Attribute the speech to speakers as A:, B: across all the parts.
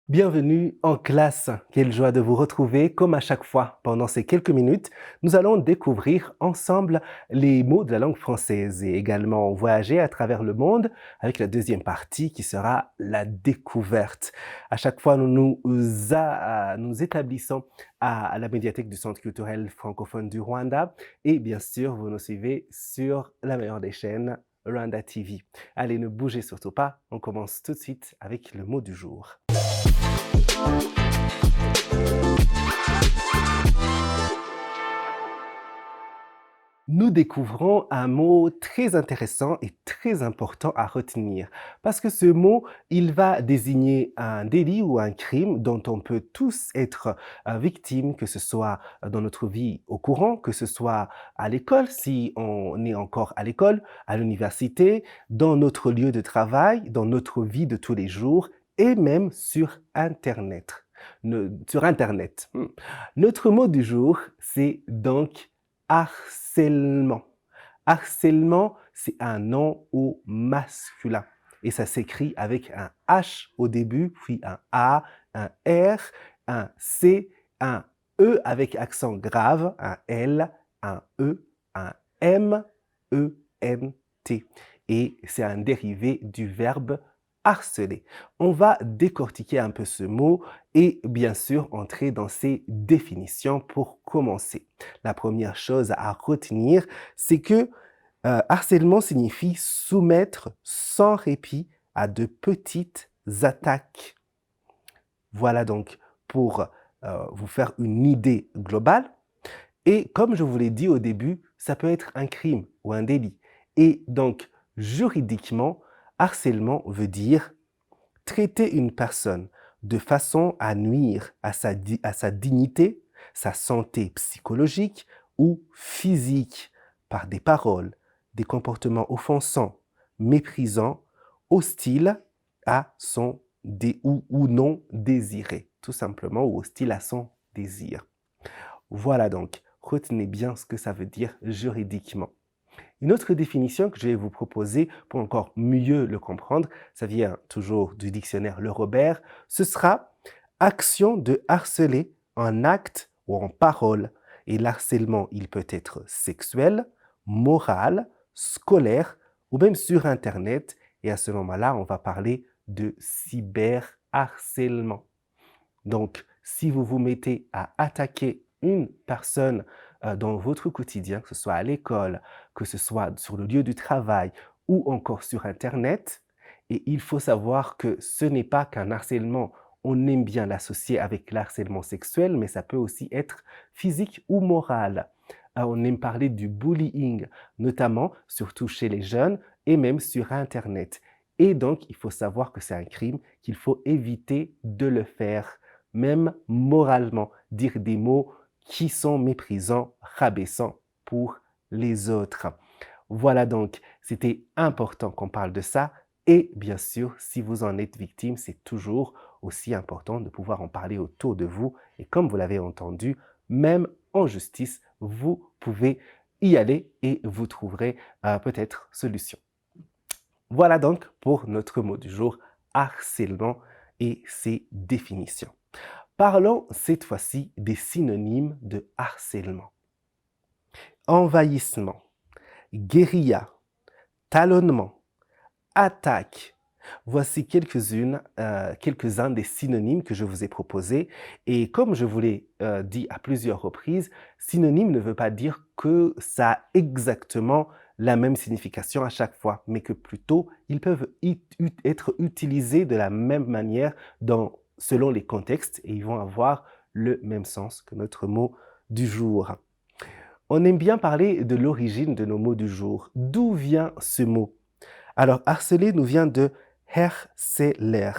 A: Bienvenue en classe. Quelle joie de vous retrouver. Comme à chaque fois, pendant ces quelques minutes, nous allons découvrir ensemble les mots de la langue française et également voyager à travers le monde avec la deuxième partie qui sera la découverte. À chaque fois, nous établissons à la médiathèque du Centre culturel francophone du Rwanda et bien sûr, vous nous suivez sur la meilleure des chaînes, Rwanda TV. Allez, ne bougez surtout pas. On commence tout de suite avec le mot du jour. Nous découvrons un mot très intéressant et très important à retenir parce que ce mot, il va désigner un délit ou un crime dont on peut tous être victime, que ce soit dans notre vie au courant, que ce soit à l'école, si on est encore à l'école, à l'université, dans notre lieu de travail, dans notre vie de tous les jours et même sur Internet. Sur Internet. Notre mot du jour, c'est donc harcèlement. Harcèlement, c'est un nom au masculin et ça s'écrit avec un H au début, puis un A, un R, un C, un E avec accent grave, un L, un E, un M, E, N, T. Et c'est un dérivé du verbe harceler. On va décortiquer un peu ce mot et bien sûr entrer dans ses définitions pour commencer. La première chose à retenir, c'est que harcèlement signifie soumettre sans répit à de petites attaques. Voilà donc pour vous faire une idée globale. Et comme je vous l'ai dit au début, ça peut être un crime ou un délit. Et donc, juridiquement, harcèlement veut dire traiter une personne de façon à nuire à sa dignité, sa santé psychologique ou physique par des paroles, des comportements offensants, méprisants, hostiles à son ou non désiré, tout simplement, ou hostiles à son désir. Voilà donc, retenez bien ce que ça veut dire juridiquement. Une autre définition que je vais vous proposer pour encore mieux le comprendre, ça vient toujours du dictionnaire Le Robert, ce sera action de harceler en acte ou en parole. Et l'harcèlement, il peut être sexuel, moral, scolaire ou même sur Internet. Et à ce moment-là, on va parler de cyberharcèlement. Donc, si vous vous mettez à attaquer une personne dans votre quotidien, que ce soit à l'école, que ce soit sur le lieu du travail ou encore sur Internet, et il faut savoir que ce n'est pas qu'un harcèlement, on aime bien l'associer avec l'harcèlement sexuel, mais ça peut aussi être physique ou moral. On aime parler du bullying, notamment, surtout chez les jeunes et même sur Internet. Et donc, il faut savoir que c'est un crime, qu'il faut éviter de le faire même moralement, dire des mots qui sont méprisants, rabaissants pour les autres. Voilà donc, c'était important qu'on parle de ça. Et bien sûr, si vous en êtes victime, c'est toujours aussi important de pouvoir en parler autour de vous. Et comme vous l'avez entendu, même en justice, vous pouvez y aller et vous trouverez peut-être solution. Voilà donc pour notre mot du jour, harcèlement et ses définitions. Parlons cette fois-ci des synonymes de harcèlement. Envahissement, guérilla, talonnement, attaque. Voici quelques-uns des synonymes que je vous ai proposés. Et comme je vous l'ai dit à plusieurs reprises, synonyme ne veut pas dire que ça a exactement la même signification à chaque fois, mais que plutôt ils peuvent être utilisés de la même manière selon les contextes et ils vont avoir le même sens que notre mot du jour. On aime bien parler de l'origine de nos mots du jour. D'où vient ce mot? Alors, harceler nous vient de herceler.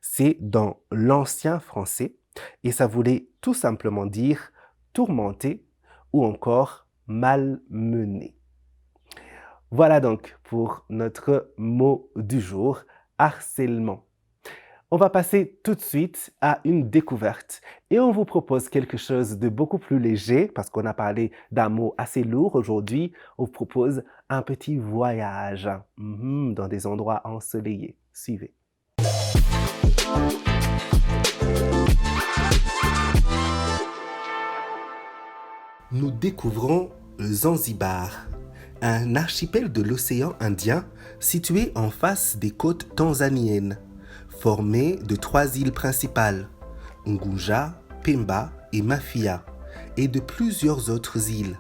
A: C'est dans l'ancien français et ça voulait tout simplement dire tourmenter ou encore malmener. Voilà donc pour notre mot du jour, harcèlement. On va passer tout de suite à une découverte et on vous propose quelque chose de beaucoup plus léger parce qu'on a parlé d'un mot assez lourd aujourd'hui. On vous propose un petit voyage dans des endroits ensoleillés. Suivez. Nous découvrons Zanzibar, un archipel de l'océan Indien situé en face des côtes tanzaniennes, formé de 3 îles principales, Unguja, Pemba et Mafia, et de plusieurs autres îles.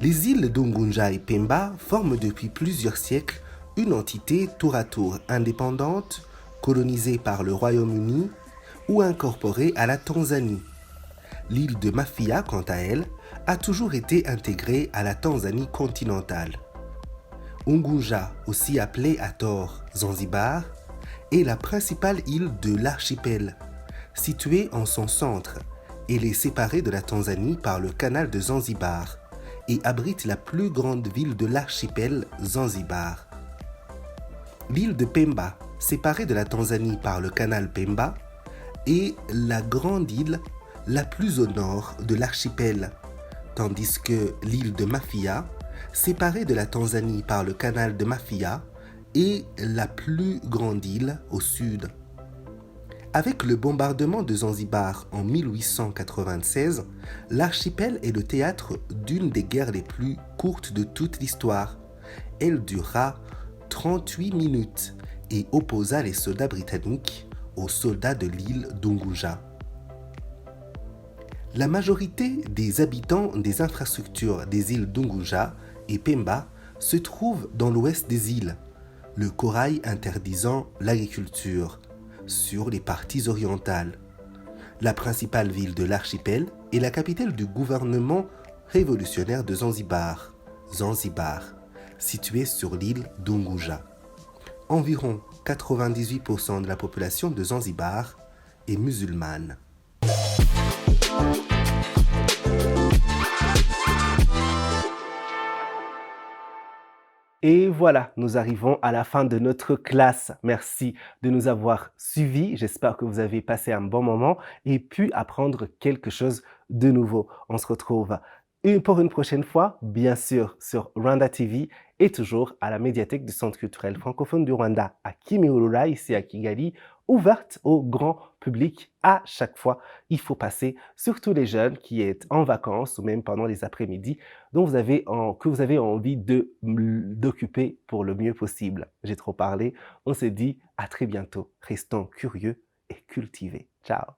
A: Les îles d'Unguja et Pemba forment depuis plusieurs siècles une entité tour à tour indépendante, colonisée par le Royaume-Uni ou incorporée à la Tanzanie. L'île de Mafia, quant à elle, a toujours été intégrée à la Tanzanie continentale. Unguja, aussi appelée à tort Zanzibar, est la principale île de l'archipel, située en son centre. Elle est séparée de la Tanzanie par le canal de Zanzibar et abrite la plus grande ville de l'archipel, Zanzibar. L'île de Pemba, séparée de la Tanzanie par le canal Pemba, est la grande île la plus au nord de l'archipel, tandis que l'île de Mafia, séparée de la Tanzanie par le canal de Mafia, est la plus grande île au sud. Avec le bombardement de Zanzibar en 1896, l'archipel est le théâtre d'une des guerres les plus courtes de toute l'histoire. Elle dura 38 minutes et opposa les soldats britanniques aux soldats de l'île d'Unguja. La majorité des habitants des infrastructures des îles d'Unguja et Pemba se trouvent dans l'ouest des îles, le corail interdisant l'agriculture sur les parties orientales. La principale ville de l'archipel est la capitale du gouvernement révolutionnaire de Zanzibar, Zanzibar, située sur l'île d'Unguja. Environ 98% de la population de Zanzibar est musulmane. Et voilà, nous arrivons à la fin de notre classe. Merci de nous avoir suivis. J'espère que vous avez passé un bon moment et pu apprendre quelque chose de nouveau. On se retrouve pour une prochaine fois, bien sûr, sur Rwanda TV et toujours à la médiathèque du Centre culturel francophone du Rwanda à Kimihurura, ici à Kigali, ouverte au grand public à chaque fois. Il faut passer, surtout les jeunes qui sont en vacances ou même pendant les après-midi, que vous avez envie d'occuper pour le mieux possible. J'ai trop parlé. On se dit à très bientôt. Restons curieux et cultivés. Ciao.